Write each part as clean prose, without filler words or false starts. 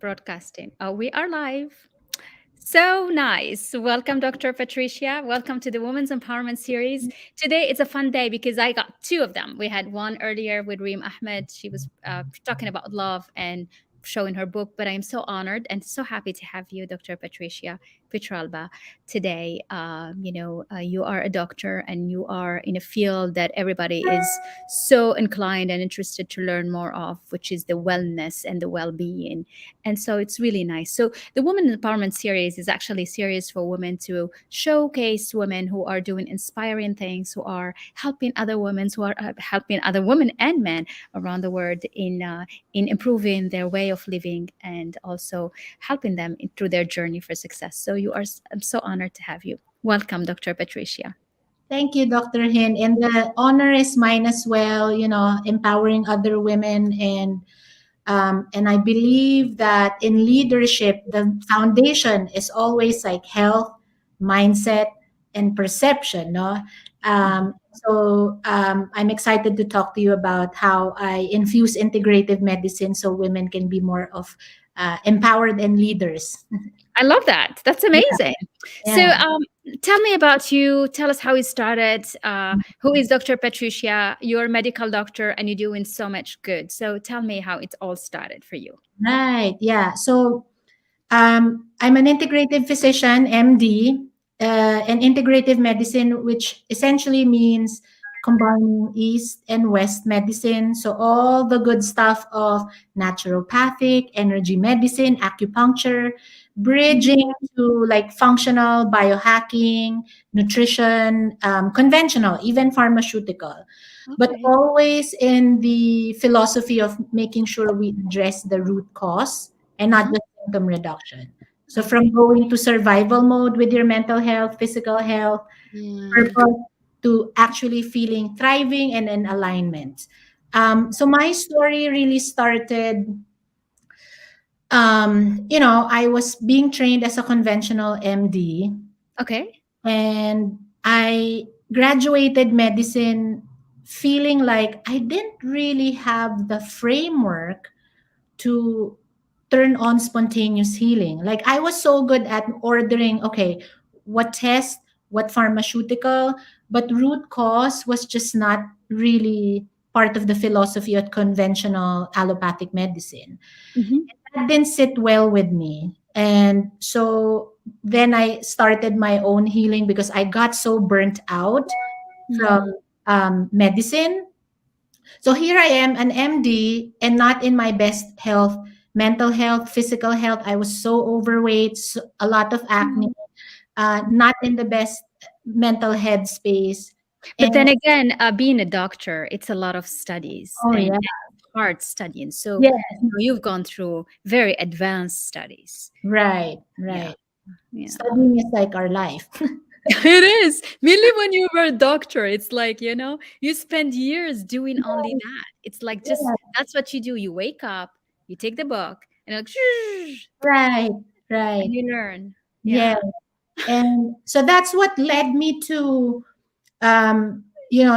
Broadcasting. We are live. So nice. Welcome, Dr. Patricia. Welcome to the Women's Empowerment Series. Today it's a fun day because I got two of them. We had one earlier with Reem Ahmed. She was talking about love and showing her book, but I am so honored and so happy to have you, Dr. Patricia Petralba, today. You are a doctor and you are in a field that everybody is so inclined and interested to learn more of, which is the wellness and the well-being. And so it's really nice. So the Women Empowerment Series is actually a series for women to showcase women who are doing inspiring things, who are helping other women, who are helping other women and men around the world in improving their way of living and also helping them through their journey for success. So I'm so honored to have you. Welcome, Dr. Patricia. Thank you, Dr. Hynd. And the honor is mine as well, empowering other women. And I believe that in leadership, the foundation is always like health, mindset, and perception. No? I'm excited to talk to you about how I infuse integrative medicine so women can be more of empowered and leaders. I love that. That's amazing. So, Yeah. tell me about you. Tell us how it started. Who is Dr. Patricia? You're a medical doctor and you're doing so much good. So, tell me how it all started for you. Right. Yeah. So I'm an integrative physician, MD, and integrative medicine, which essentially means combining East and West medicine. So all the good stuff of naturopathic, energy medicine, acupuncture, bridging to like functional biohacking, nutrition, conventional, even pharmaceutical, but Okay. always in the philosophy of making sure we address the root cause and not Uh-huh. just symptom reduction. So from Okay. going to survival mode with your mental health, physical health, Mm. purpose to actually feeling thriving and in alignment. So my story really started, I was being trained as a conventional MD, Okay. and I graduated medicine feeling like I didn't really have the framework to turn on spontaneous healing. Like I was so good at ordering, okay, what test, what pharmaceutical, but root cause was just not really part of the philosophy of conventional allopathic medicine. Hmm. That didn't sit well with me. And so then I started my own healing because I got so burnt out from Mm. medicine. So here I am, an MD, and not in my best health, mental health, physical health. I was so overweight, a lot of acne, not in the best mental headspace. But And then again, being a doctor, it's a lot of studies oh and yeah, hard studying. So yeah, you've gone through very advanced studies. right, Yeah. right. Yeah. Studying is like our life. It is. Mainly when you were a doctor, it's like, you spend years doing only that. It's like just Yeah, that's what you do. You wake up, you take the book, and like, right, and right. you learn. Yeah. Yeah. And so that's what led me to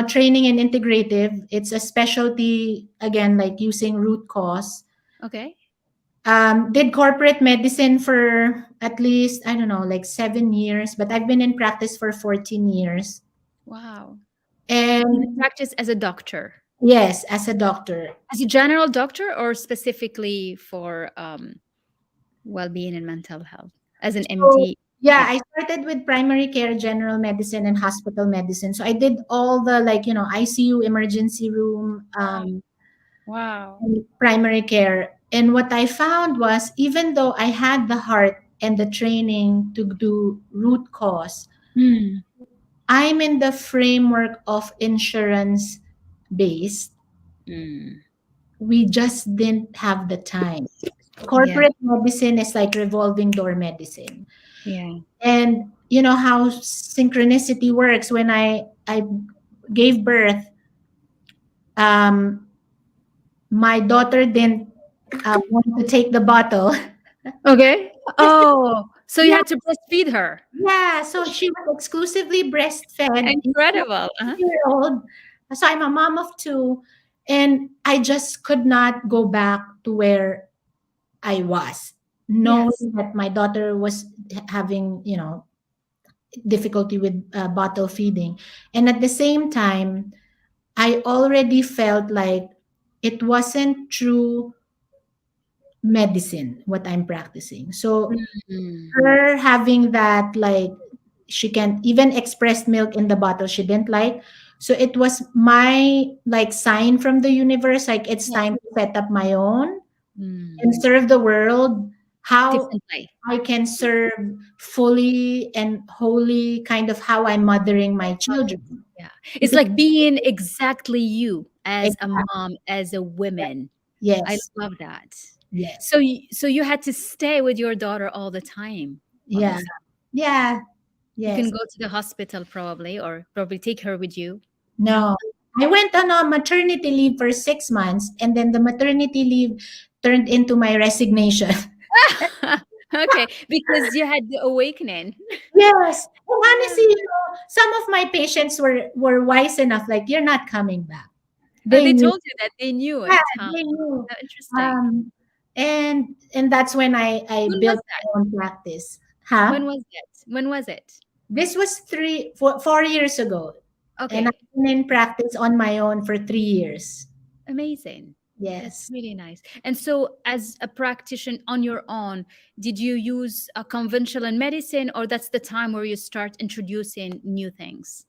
training in integrative. It's a specialty, again, like using root cause. Okay. Did corporate medicine for at least, I don't know, like 7 years, but I've been in practice for 14 years. Wow. You And practice as a doctor, yes, as a doctor. as a general doctor, or specifically for well-being and mental health, as an So, MD. yeah, Yeah. I started with primary care, general medicine, and hospital medicine. So I did all the like, ICU, emergency room, Wow. and primary care. And what I found was even though I had the heart and the training to do root cause, Mm. I'm in the framework of insurance based. Mm. We just didn't have the time. Yeah. Corporate medicine is like revolving door medicine. Yeah. And you know how synchronicity works. When I gave birth, um, my daughter didn't want to take the bottle. Okay. Oh, so you Yeah, had to breastfeed her. yeah. So she was exclusively breastfed. Incredible. Uh-huh. Year old. So I'm a mom of two, and I just could not go back to where I was, knowing Yes. that my daughter was having, difficulty with bottle feeding. And at the same time, I already felt like it wasn't true medicine what I'm practicing. So Mm. her having that, like, she can't even express milk in the bottle, she didn't like. So it was my, like, sign from the universe, like it's Yeah. time to set up my own and Mm. serve the world how Differently. I can serve fully and wholly, kind of how I'm mothering my children. Yeah. It's Because like being exactly you as a exactly, mom, as a woman. I yes, love that. yes, So you had to stay with your daughter all the time, all yeah, this time. yeah, You can yes. go to the hospital probably, or probably take her with you. No? No, I went on a maternity leave for 6 months, and then the maternity leave turned into my resignation. Okay, because you had the awakening. Yes, and Yeah. honestly, some of my patients were wise enough, like, you're not coming back. Oh, They they knew. told you that. They knew Yeah, it, huh? they knew. Oh, interesting. And that's when I When was built that? my own practice. Huh? When was that? When was it? This was 4 years ago, and I've Okay, been in practice on my own for 3 years. amazing. That's Yes. really nice. And so, as a practitioner on your own, did you use a conventional medicine, or that's the time where you start introducing new things?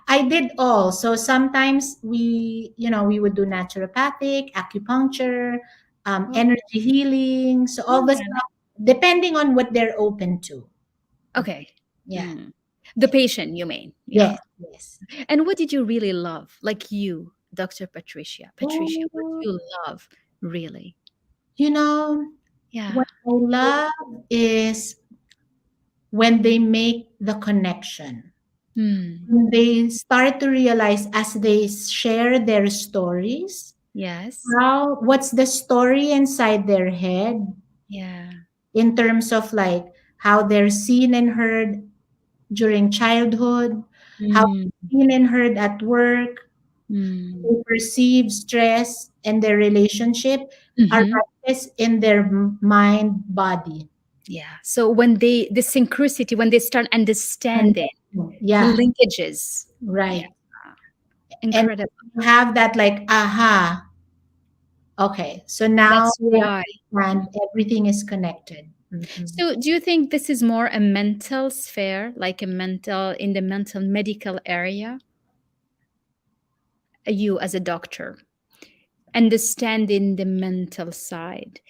I did all. So sometimes we would do naturopathic, acupuncture, Okay. energy healing. So all the Okay. stuff, depending on what they're open to. Okay. Yeah. Mm. The patient, you mean? Yeah. Yes. Yes. And what did you really love? Like you, Dr. Patricia. Patricia, what Oh, do you love really? you know, Yeah. what I love is when they make the connection. Hmm. When they start to realize as they share their stories, Yes. what's the story inside their head Yeah. in terms of, like, how they're seen and heard during childhood, how Mm. they're seen and heard at work, Mm. they perceive stress and their relationship are Hmm. practiced in their mind body. Yeah. So when the synchronicity, when they start And understanding the yeah, linkages, yeah, right. And incredible. you have that, like, aha, okay, so now That's I why. understand everything is connected. Mhm. So do you think this is more a mental sphere, like a mental in the mental medical area? You as a doctor, understanding the mental side.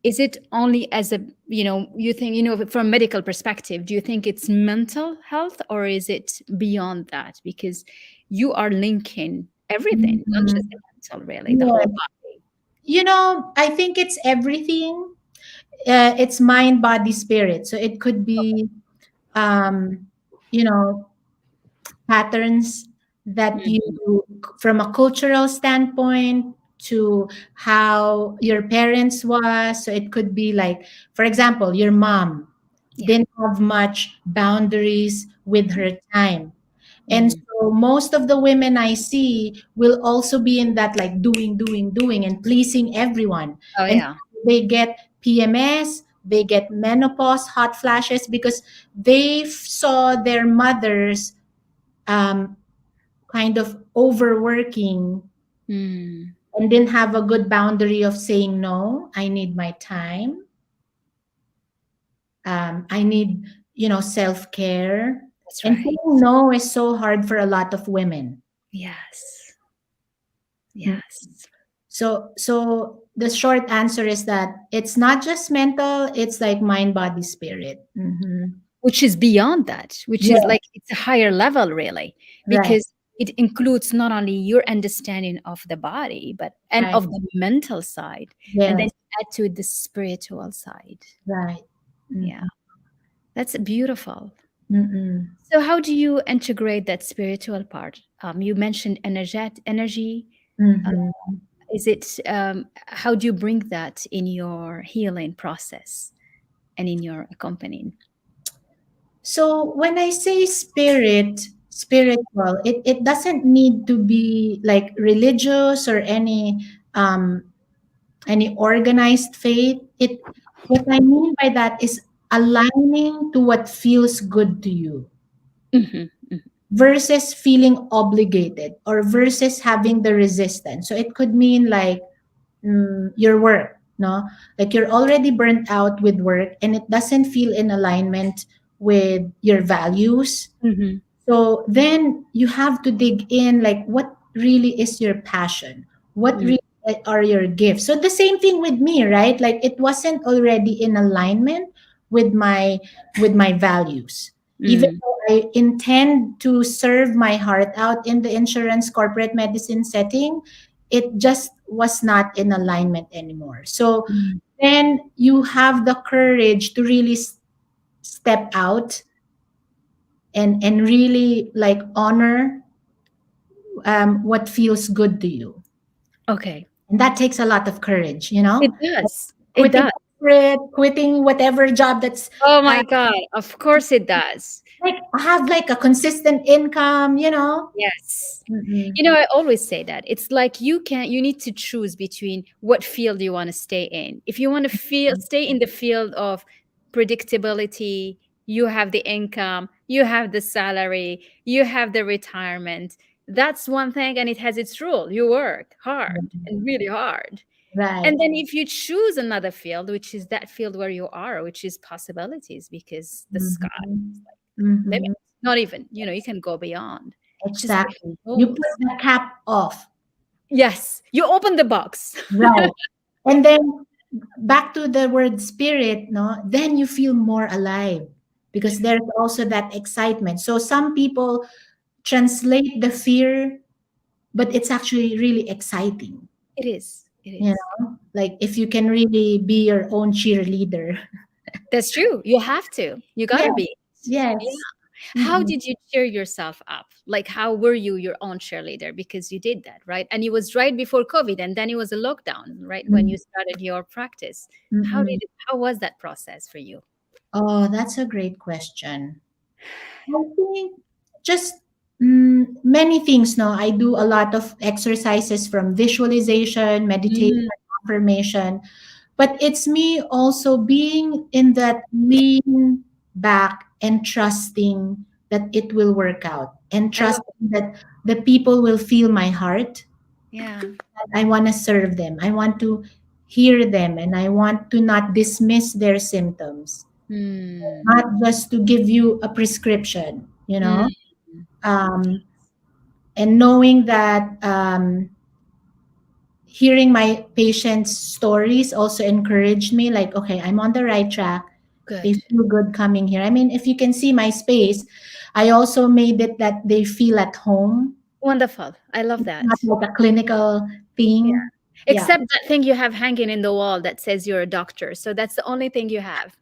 Is it only as a, you think, from a medical perspective, do you think it's mental health, or is it beyond that? Because you are linking everything, not just Mhm. the mental, really, the whole Yeah. body. I think it's everything. It's mind, body, spirit. So it could be, um, you know, patterns that you, Mhm. from a cultural standpoint, to how your parents was. So it could be like, for example, your mom Yeah. didn't have much boundaries with her time. And Mm. so most of the women I see will also be in that, like, doing, doing, doing, and pleasing everyone. Oh And yeah. they get PMS, they get menopause, hot flashes, because they saw their mothers, um, kind of overworking Mm. and didn't have a good boundary of saying, no, I need my time. I need, self care. That's And right. saying no is so hard for a lot of women. Yes. Mm. Yes. So the short answer is that it's not just mental, it's like mind, body, spirit. Hmm. Which is beyond that, which is Yeah, like it's a higher level, really, right, because it includes not only your understanding of the body, but and right. of the mental side, and then Yes, add to the spiritual side. right. Yeah, Mm-hmm. that's beautiful. Mm-mm. So how do you integrate that spiritual part? You mentioned energy. uh, Mm-hmm. is it how do you bring that in your healing process and in your accompanying? So when I say spiritual, it doesn't need to be like religious or any organized faith. it what I mean by that is aligning to what feels good to you Hmm. versus feeling obligated or versus having the resistance. So it could mean like your work, no? Like you're already burnt out with work and it doesn't feel in alignment with your values. Hmm. So then you have to dig in like what really is your passion? What Mm, really are your gifts? So the same thing with me, right? Like it wasn't already in alignment with my values. Even mm. though I intend to serve my heart out in the insurance corporate medicine setting, it just was not in alignment anymore. So Mm. then you have the courage to really step out and really like honor what feels good to you, Okay. and that takes a lot of courage, you know, It does. It quitting does. corporate, quitting whatever job that's Oh my uh, God. Of course it does. like have like a consistent income, you know. Yes. Mm-mm. I always say that. It's like you need to choose between what field you want to stay in. If you want to stay in the field of predictability, you have the income, you have the salary, you have the retirement. That's one thing, and it has its rule. You work hard and really hard. Right. And then if you choose another field, which is that field where you are, which is possibilities, because the sky Mm-hmm. is like the limit. Mm-hmm. Not even, you can go beyond. Just get Exactly, you put goals. the cap off. Yes, you open the box. Right. And then back to the word spirit, no, then you feel more alive because there's also that excitement. So some people translate the fear, but it's actually really exciting. It is. It You is. know, like if you can really be your own cheerleader. That's true. You have to. You Yeah. gotta be. Yeah. Yes. How Mm-mm. did you cheer yourself up? Like, how were you your own cheerleader? Because you did that, right? And it was right before COVID, and then it was a lockdown, right? When Mm, you started your practice. mm-mm. How was that process for you? Oh, that's a great question. I think just many things. No, I do a lot of exercises from visualization, meditation, Mm, affirmation, but it's me also being in that lean back and trusting that it will work out and I love trusting that the people will feel my heart. Yeah. I want to serve them. I want to hear them and I want to not dismiss their symptoms, Mm, not just to give you a prescription, you mm, know? Um, and knowing that hearing my patients' stories also encouraged me, like, okay, I'm on the right track. They good. feel good coming here. I mean, if you can see my space, I also made it that they feel at home. Wonderful. I love It's not that. like a clinical Yeah. thing. Yeah. Except that thing you have hanging in the wall that says you're a doctor. So that's the only thing you have.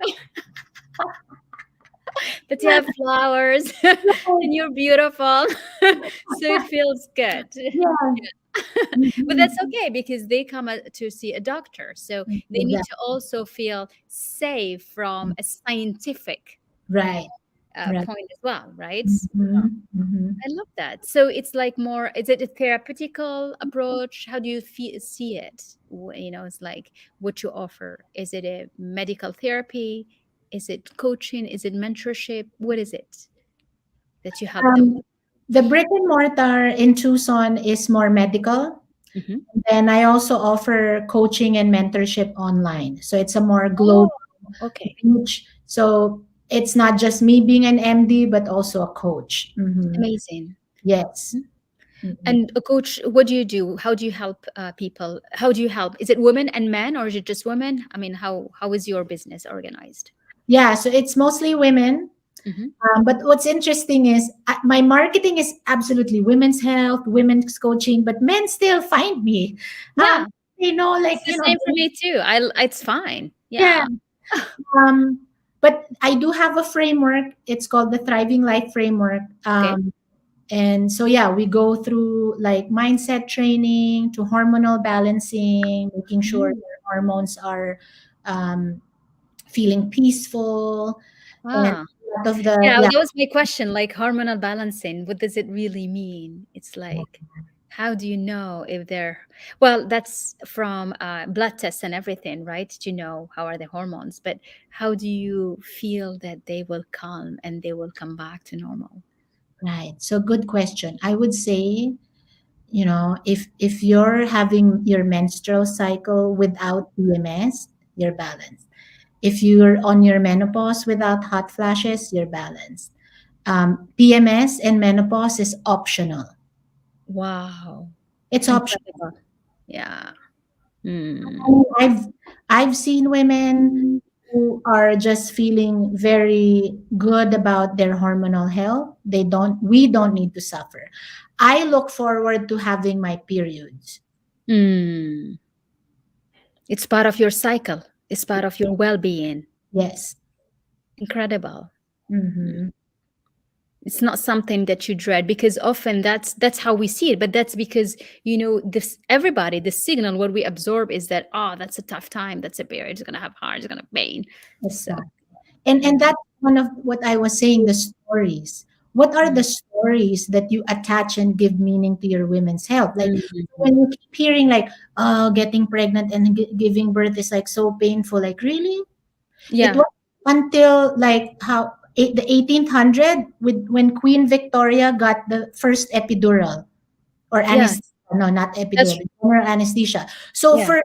But you have flowers and you're beautiful. So it feels good. Yeah. But that's Mhm. okay because they come to see a doctor. So they need to Exactly. also feel safe from a scientific Right. Right. point as well, right? Mhm. Mhm. I love that. So it's like more, is it a therapeutical approach? How do you see it? It's like what you offer. Is it a medical therapy? Is it coaching? Is it mentorship? What is it that you help them Um, the brick and mortar in Tucson is more medical. with? Hmm. And I also offer coaching and mentorship online. So it's a more global Oh, okay. reach. So it's not just me being an MD, but also a coach. Amazing. Yes. Mhm. And a coach, what do you do? How do you help people? How do you help? Is it women and men, or is it just women? I mean, how is your business organized? Yeah. So it's mostly women. Hmm. But what's interesting is my marketing is absolutely women's health, women's coaching, but men still find me. Um, Yeah, they know, like, it's the same for me too. It's fine. yeah. Yeah. Um, but I do have a framework. It's called the Thriving Life Framework. Okay. And so, yeah, we go through like mindset training to hormonal balancing, making sure Mm. your hormones are um, feeling peaceful. And Wow. a lot of the, Yeah, yeah, that was my question. Like hormonal balancing, what does it really mean? It's like How do you know if they're, well, that's from blood tests and everything, right? To know how are the hormones, but how do you feel that they will calm and they will come back to normal? Right. So good question. I would say, if you're having your menstrual cycle without PMS, you're balanced. If you're on your menopause without hot flashes, you're balanced. PMS and menopause is optional. Wow. It's optional. Incredible. Yeah. Mm. And I've seen women who are just feeling very good about their hormonal health. We don't need to suffer. I look forward to having my periods. Mm. It's part of your cycle. It's part of your well-being. Yes. Incredible. Mm-hmm. It's not something that you dread, because often that's how we see it, but that's because this, everybody, the signal, what we absorb is that, oh, that's a tough time, that's a period, it's going to have hard, it's going to pain. So Exactly. And mm, that's one of what I was saying, the stories. What are the mm, stories that you attach and give meaning to your women's health? Like mm, when you keep hearing like, oh, getting pregnant and giving birth is like so painful. Like really? It yeah, was until like the 1800 with when Queen Victoria got the first epidural or yeah, anesthesia. No, not that's epidural, general anesthesia. So yeah, for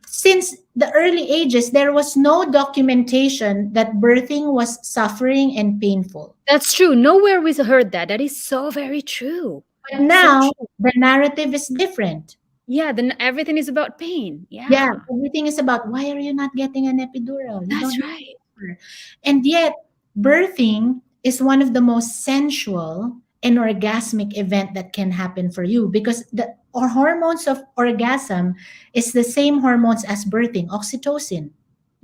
since the early ages, there was no documentation that birthing was suffering and painful. that's true. Nowhere we heard that. That is so very true. But So now true. the narrative is different. Yeah, then everything is about pain. Yeah, Yeah, everything is about why are you not getting an epidural? You don't that's need right. her. And yet, birthing is one of the most sensual and orgasmic event that can happen for you because the or hormones of orgasm is the same hormones as birthing, oxytocin.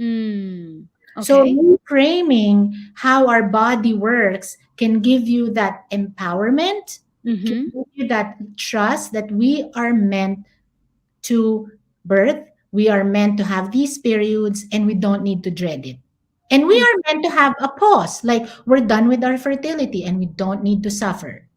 Mm, So okay. reframing how our body works can give you that empowerment, can Mm-hmm. give you that trust that we are meant to birth, we are meant to have these periods, and we don't need to dread it. And we are meant to have a pause, like we're done with our fertility and we don't need to suffer.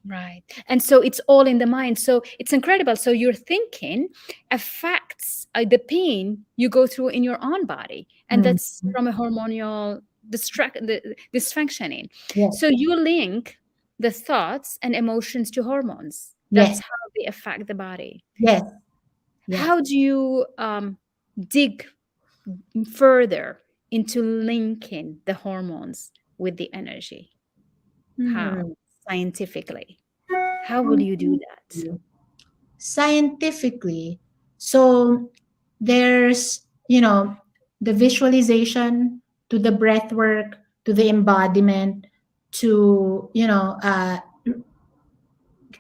Right. And so it's all in the mind. So it's incredible. So your thinking affects the pain you go through in your own body. And Mhm. that's from a hormonal dysfunctioning. Yes, So you link the thoughts and emotions to hormones. That's yes, how they affect the body. yes, yes. How do you dig further into linking the hormones with the energy? How? Hmm. Scientifically. How will you do that? Scientifically, so there's, the visualization to the breath work to the embodiment to,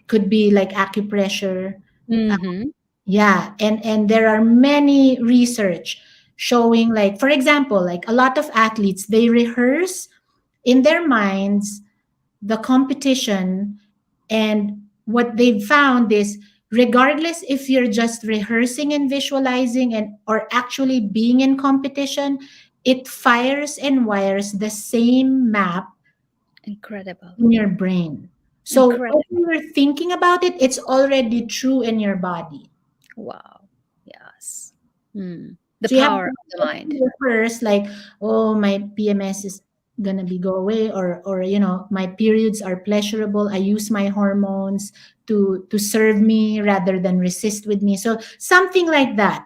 could be like acupressure. Mhm. Yeah, and there are many research showing like for example, like a lot of athletes they rehearse in their minds the competition and what they've found is regardless if you're just rehearsing and visualizing and or actually being in competition, it fires and wires the same map Incredible. in your brain. So when Incredible. you're thinking about it, it's already true in your body. Wow. Yes. Mm. The So you have power of the to mind. first like, oh, my PMS is gonna be go away, or my periods are pleasurable. I use my hormones to serve me rather than resist with me. So something like that.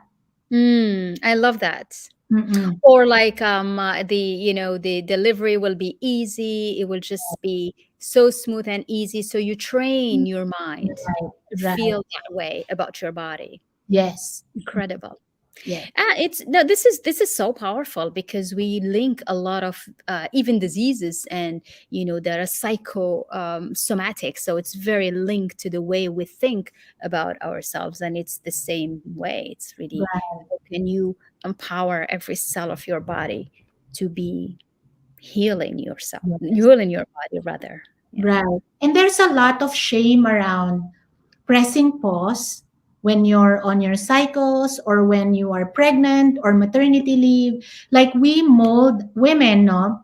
I love that. Mm-mm. Or like the delivery will be easy. It will just be so smooth and easy. So you train your mind Right, to right. feel that way about your body. Yes, Incredible. yes, It's no, this is so powerful because we link a lot of even diseases, and there are psycho somatic, so it's very linked to the way we think about ourselves, and it's the same way. It's really, right, how can you empower every cell of your body to be yes, healing your body rather. Yeah. right. And there's a lot of shame around pressing pause when you're on your cycles or when you are pregnant or maternity leave. Like we mold women, no,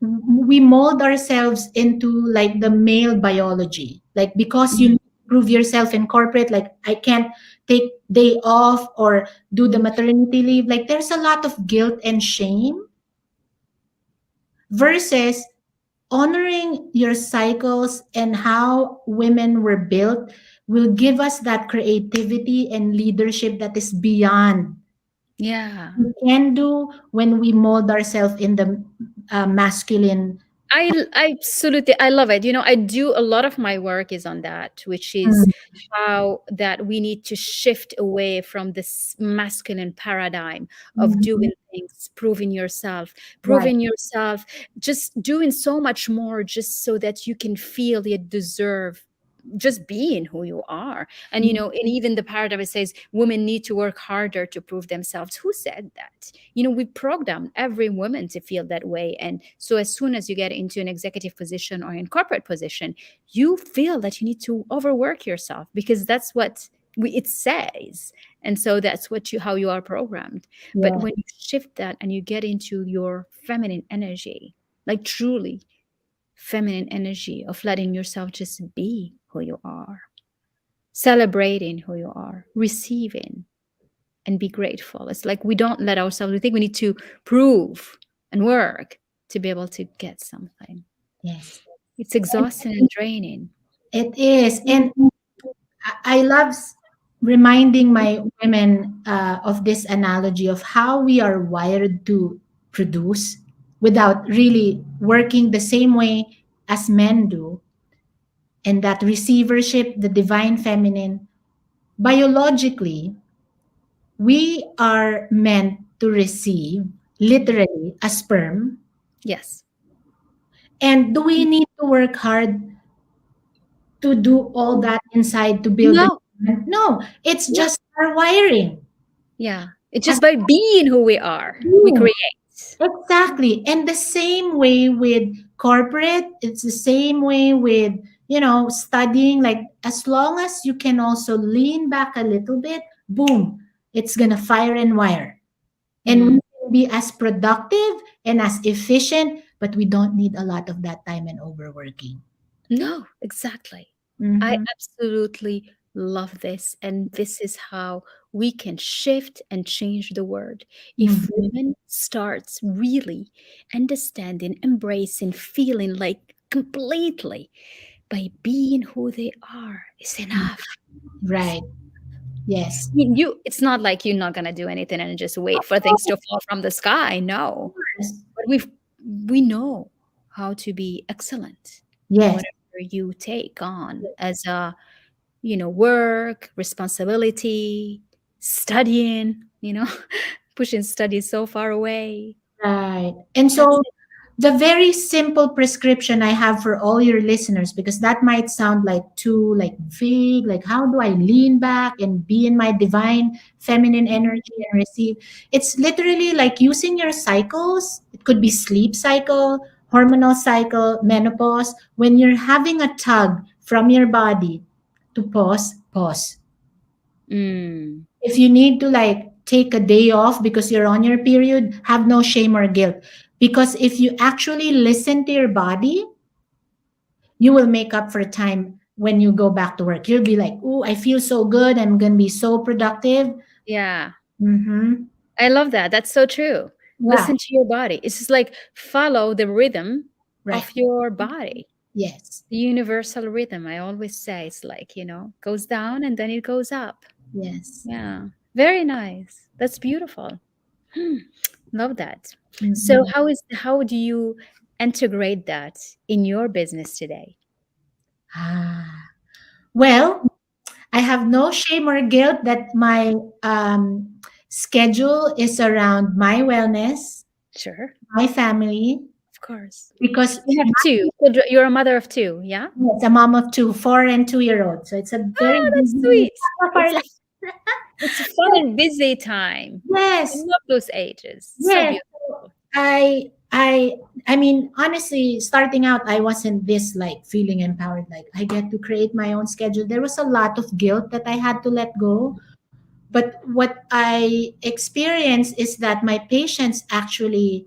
we mold ourselves into like the male biology, like because you Mhm. need prove yourself in corporate, like I can't take day off or do the maternity leave. Like there's a lot of guilt and shame versus honoring your cycles and how women were built will give us that creativity and leadership that is beyond Yeah. we can do when we mold ourselves in the masculine. I absolutely I love it. I do a lot of my work is on that, which is Mm, how that we need to shift away from this masculine paradigm of mhm, doing things, right. proving yourself, just doing so much more just so that you can feel you deserve just being who you are. And Mm, and even the paradigm it says women need to work harder to prove themselves. Who said that? We program every woman to feel that way. And so as soon as you get into an executive position or in corporate position, you feel that you need to overwork yourself because that's what it says. And so that's how you are programmed. But yeah. when you shift that and you get into your feminine energy, like truly feminine energy of letting yourself just be who you are, celebrating who you are, receiving and be grateful. It's like we don't let ourselves, we think we need to prove and work to be able to get something. Yes. It's exhausting and draining. It is. And I love reminding my women of this analogy of how we are wired to produce without really working the same way as men do. And that receivership, the divine feminine, biologically, we are meant to receive literally a sperm. Yes. And do we need to work hard to do all that inside to build a No. human? No, it's Yeah. just our wiring. Yeah. It's As just by being who we are, we being. create. Exactly. And the same way with corporate, it's the same way with, studying. Like as long as you can also lean back a little bit, boom, it's going to fire and wire. And we Mm. can be as productive and as efficient, but we don't need a lot of that time and overworking. No, exactly. I Mm-hmm. absolutely love this. And this is how we can shift and change the world. If Mm-hmm. women starts really understanding, embracing, feeling like completely by being who they are is enough. Right. Yes. I mean, it's not like you're not gonna do anything and just wait for things to fall from the sky. No. Yes. But we know how to be excellent in Yes. whatever you take on as a work, responsibility, studying, pushing studies so far away. Right. And That's so the very simple prescription I have for all your listeners, because that might sound like too like vague, like how do I lean back and be in my divine feminine energy and receive? It's literally like using your cycles. It could be sleep cycle, hormonal cycle, menopause. When you're having a tug from your body to pause, pause. it. Mm. If you need to like take a day off because you're on your period, have no shame or guilt. Because if you actually listen to your body, you will make up for time when you go back to work. You'll be like, "Oh, I feel so good. I'm going to be so productive." Yeah. Mm-hmm. I love that. That's so true. Yeah, Listen to your body. It's just like follow the rhythm right. of your body. Yes. The universal rhythm. I always say it's like, goes down and then it goes up. Yes. Yeah. Very nice. That's beautiful. Hmm. Love that. So Mm-hmm. how do you integrate that in your business today? Ah. Well, I have no shame or guilt that my schedule is around my wellness, Sure. my family, Of course. because You have two. You're a mother of two, yeah? it's a mom of two, 4 and 2 year olds. So it's a very Oh, that's busy sweet. time of our It's life. it's a fun and busy time. I Yes, love those ages. So yes. beautiful. I I I mean, honestly, starting out, I wasn't this like feeling empowered. Like I get to create my own schedule. There was a lot of guilt that I had to let go. But what I experienced is that my patients actually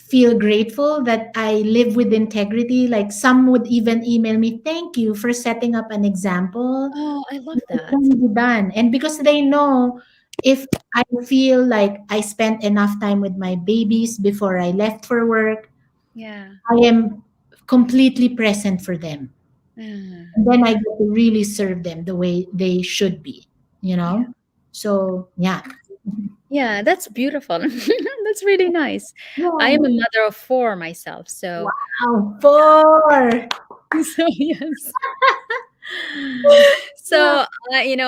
feel grateful that I live with integrity. Like some would even email me, thank you for setting up an example. Oh, I love It that. can be done. And because they know if I feel like I spent enough time with my babies before I left for work, Yeah. I am completely present for them. And then I Yeah. get to really serve them the way they should be, you Yeah. know? So, yeah. Yeah, that's beautiful. That's really nice. I am Yeah. a mother of four myself, so Wow. Four. so yes. Yeah. So,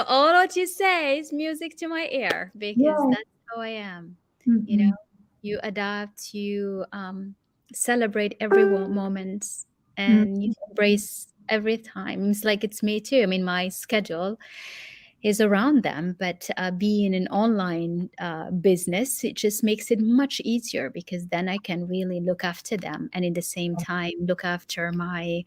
all what you say is music to my ear because Yeah. that's how I am. You know, Mm-mm. you adapt, you celebrate every moment, Mm. and you embrace every time. It's like it's me too. I mean, my schedule is around them, but being an online business, it just makes it much easier because then I can really look after them and in the same time look after my,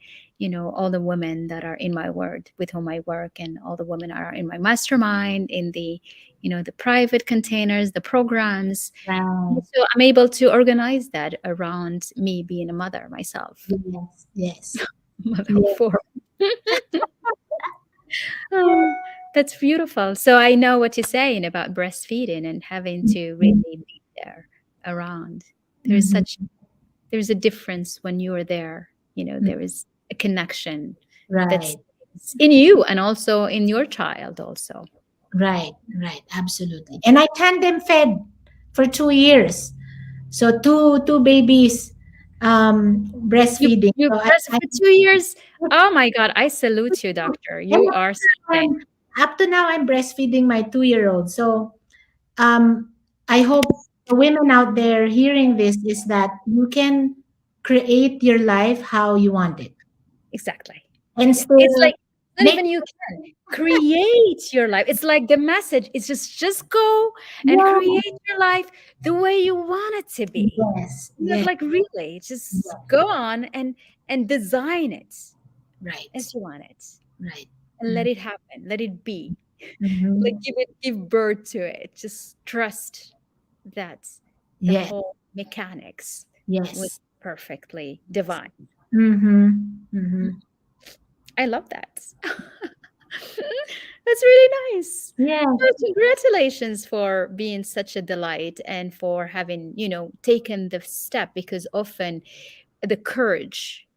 all the women that are in my word with whom I work, and all the women are in my mastermind, in the the private containers, the programs. Right. So I'm able to organize that around me being a mother myself. Yes. Yes. Mother of Yes. four. Oh, that's beautiful. So I know what you're saying about breastfeeding and having to Mhm. really be there around. There's Mhm. such there's a difference when you are there. Mm. There is a connection that's Right. in you and also in your child also. Right. Right. Absolutely. And I tandem fed for 2 years. So two babies You breastfeeding. you So press for 2 years. Oh my God, I salute you, doctor. and You are something. up to now I'm breastfeeding my 2-year-old. So I hope the women out there hearing this is that you can create your life how you want it Exactly. and It's still like not make even you can create your life. It's like the message is just go and yeah, create your life the way you want it to be. yes, Not yes, like really, just yes, go on and design it right, as you want it right. and let it happen. Let it be. Like Mm-hmm. give birth to it. Just trust that the Yes, whole mechanics was yes. perfectly divine. Mm-hmm. Mm-hmm. I love that. That's really nice. Yes, Well, congratulations for being such a delight and for having, taken the step, because often the courage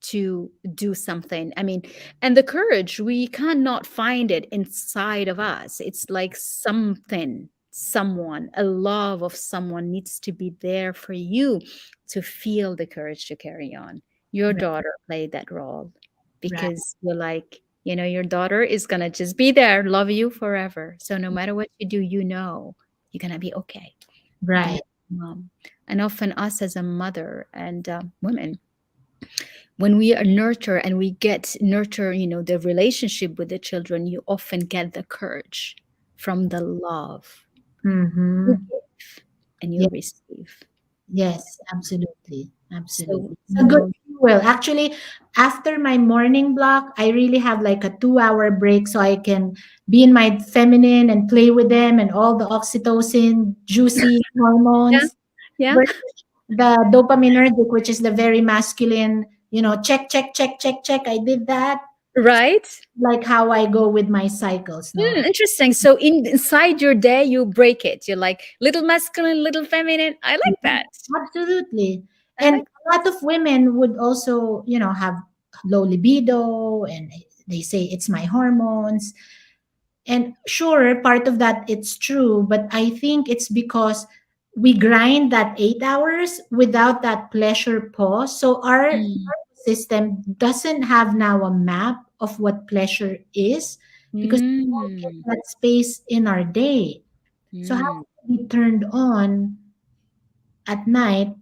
to do something. I mean, and the courage, we cannot find it inside of us. It's like something, someone, a love of someone needs to be there for you to feel the courage to carry on. Your right, daughter played that role right, because you're like, your daughter is going to just be there, love you forever. So no matter what you do, you're going to be okay. You're going to right, be mom. And often us as a mother and women, when we are nurture and we get nurture, the relationship with the children, you often get the courage from the love you mm-hmm. give and you Yes, receive. yes, absolutely, So, absolutely. It's a good fuel. Actually, after my morning block, I really have like a 2-hour break so I can be in my feminine and play with them and all the oxytocin, juicy yeah, hormones. yeah, Versus the dopaminergic, which is the very masculine, check, check, check, check, check. I did that. right. Like how I go with my cycles, no? Interesting. So inside your day, you break it. You're like little masculine, little feminine. I like Yeah, that. absolutely. I And like. a lot of women would also, have low libido and they say it's my hormones. And sure, part of that it's true, but I think it's because we grind that 8 hours without that pleasure pause. So our Mm, nervous system doesn't have now a map of what pleasure is because we don't get mm, that space in our day. So how mm, can it be turned on at night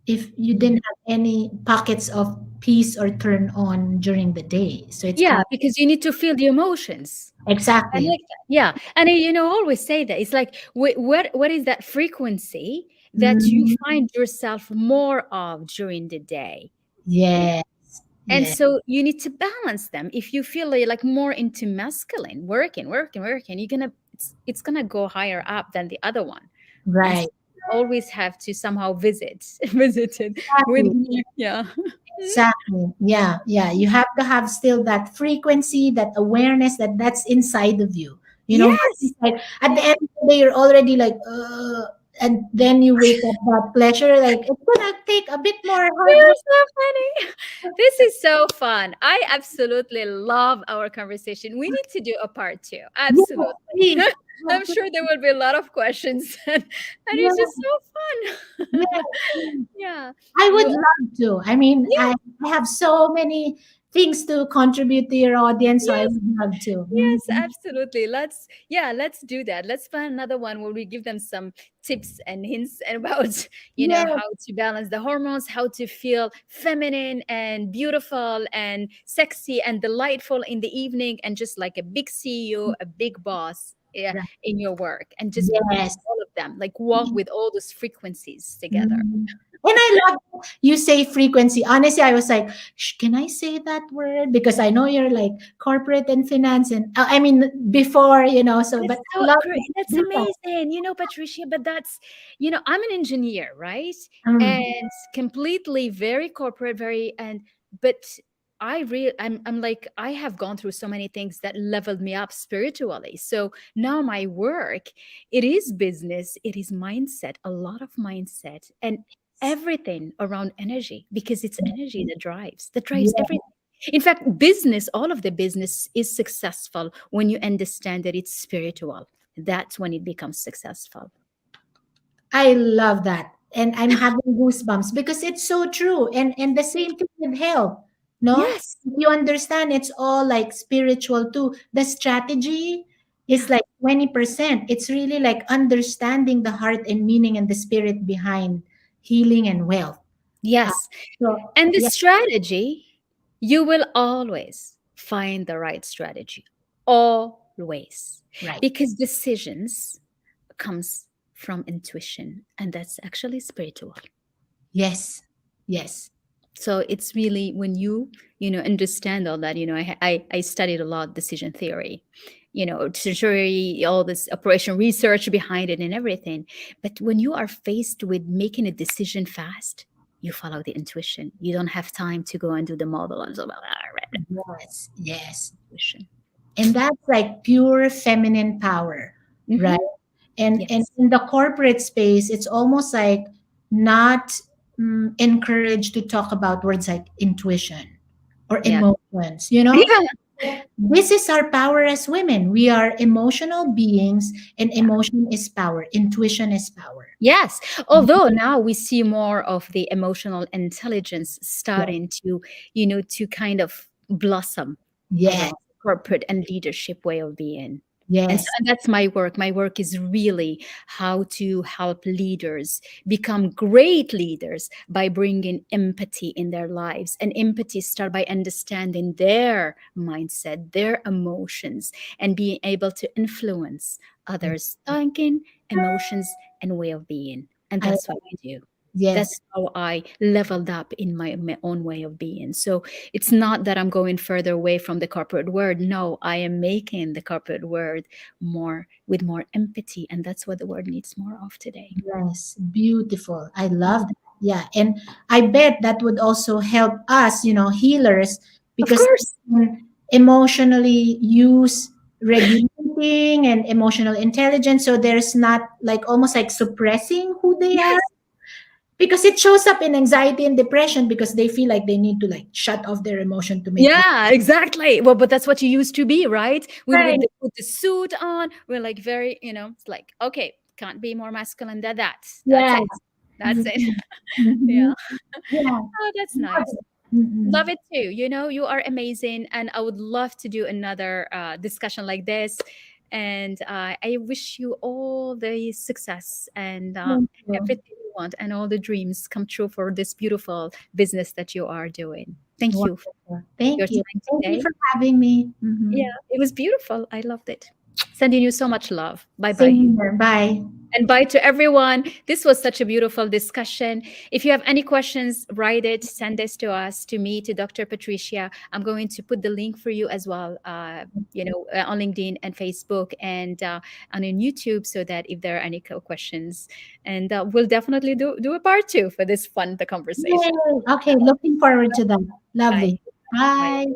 if you mm. didn't have any pockets of peace or turn on during the day? So it's Yeah, hard. because you need to feel the emotions. I Exactly. like that. Yeah, and always say that it's like what is that frequency that you Mhm. find yourself more of during the day? You know, Yes. and Yes. so you need to balance them. If you feel like more into masculine, working, working, working, it's gonna go higher up than the other one. Right. Instead always have to somehow visit it with Exactly. me. Yeah. Exactly. Yeah. Yeah. You have to have still that frequency, that awareness that that's inside of you. Not Yes. inside. At the Yeah. end of the day, you're already like, and then you wake up that pleasure. Like, it's going to take a bit more hard You're work. so funny. This is so fun. I absolutely love our conversation. We need to do a part two. Yes, Absolutely. please. I'm sure there will be a lot of questions, and it's just Yes, so fun. yes, yes. Yeah. I would You love to. I mean, I have so many things to contribute to your audience, so I yes. would love to. Yes, Mhm. absolutely. Let's do that. Let's find another one where we give them some tips and hints and about, Yes, how to balance the hormones, how to feel feminine and beautiful and sexy and delightful in the evening, and just like a big CEO, a big boss, yeah, right. in your work, and just Yes. all of them, like walk with all those frequencies together. Mhm. And I love you say frequency. Honestly, I was like, can I say that word? Because I know you're like corporate and finance, and I mean before, so. But That's I so love great. that. That's Do that. amazing. Patricia, but I'm an engineer, right? Mm. And completely very corporate, but I'm like, I have gone through so many things that leveled me up spiritually. So now my work, it is business, it is mindset, a lot of mindset and everything around energy, because it's energy that drives Yeah, everything. In fact, business, all of the business is successful when you understand that it's spiritual. That's when it becomes successful. I love that, and I'm having goosebumps because it's so true. And the same thing with health. No, Yes. you understand it's all like spiritual too. The strategy is Yeah. like 20%. It's really like understanding the heart and meaning and the spirit behind healing and wealth. Uh, Yes. so And the yeah, strategy, you will always find the right strategy. Always. right. Because decisions comes from intuition, and that's actually spiritual. Yes. Yes. So it's really when you understand all that. I studied a lot decision theory, treasury, all this operation research behind it and everything. But when you are faced with making a decision fast, you follow the intuition. You don't have time to go and do the model and so Yes. Yes. intuition. And that's like pure feminine power, right? Hmm. And Yes. in the corporate space, it's almost like not encouraged to talk about words like intuition or Yeah. emotions. Yeah. This is our power as women. We are emotional beings, and emotion is power, intuition is power. Yes, although now we see more of the emotional intelligence Yeah. starting to kind of blossom Yes, around corporate and leadership way of being. And so yes, and that's my work. My work is really how to help leaders become great leaders by bringing empathy in their lives. And empathy start by understanding their mindset, their emotions, and being able to influence yes. others' thinking, emotions, and way of being. And I, that's what I do. yes, That's how I leveled up in my own way of being. So it's not that I'm going further away from the corporate world. No, I am making the corporate world more empathy. And that's what the world needs more of today. yes, beautiful. I love that. Yeah, and I bet that would also help us, healers, Of because course. they can emotionally use regulating and emotional intelligence, so there's not like almost like suppressing who they are, Yes. because it shows up in anxiety and depression because they feel like they need to like shut off their emotion to make up. Yeah, exactly. Well, but that's what you used to be, right? When we Right. put the suit on, we're like very, it's like, okay, can't be more masculine than that. That's Yeah. it. That's it. Mhm. Yeah. Mhm. Yeah. Oh, that's Love nice. it. Mhm. Love it too. You are amazing. And I would love to do another discussion like this. And I wish you all the success and Thank you. everything you want and all the dreams come true for this beautiful business that you are doing. Thank you for Wonderful. your Thank you. time Thank you today. for having me. Yeah, Mhm. it was beautiful. I loved it. Sending you so much love. Bye bye. Same here. Bye. And bye to everyone. This was such a beautiful discussion. If you have any questions, write it, send this to us, to me, to Dr. Patricia. I'm going to put the link for you as well, on LinkedIn and Facebook and on YouTube, so that if there are any questions, and we'll definitely do a part two for this fun, the conversation. Yay. Okay, looking forward to that. Bye. Lovely. Bye. Bye.